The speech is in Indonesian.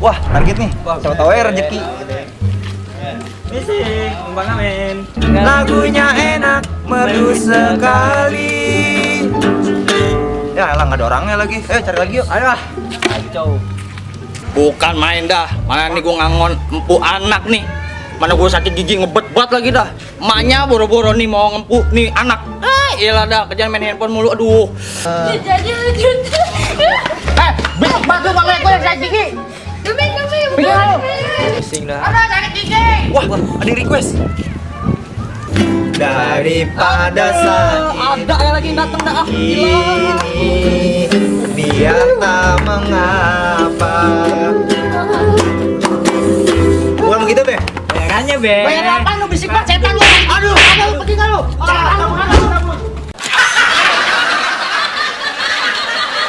Wah, target nih. Siapa tahu ya rezeki. Misik, Bang Amin. Lagunya enak, merdu sekali. Ya elah, nggak ada orangnya lagi. Cari lagi yuk. Ayo lah. Kacau. Bukan main dah. Mana nih gue ngangon empuk anak nih. Mana gue sakit gigi ngebet-bet lagi dah. Emaknya boro-boro nih mau ngempuk nih anak. Iyalah dah, kerjaan main handphone mulu, aduh. Jadi lanjut. Besok bantu bang Leko yang sakit gigi. Demi. Pusing dah. Ada sakit gigi. Wah, ada request. Daripada sakit Ada yang lagi datang dah. ini, biar tak mengapa. Bukan begitu, Be? Bayarannya, Be. Bayar apa lu bisik banget setan lu. Aduh, pergi enggak lu?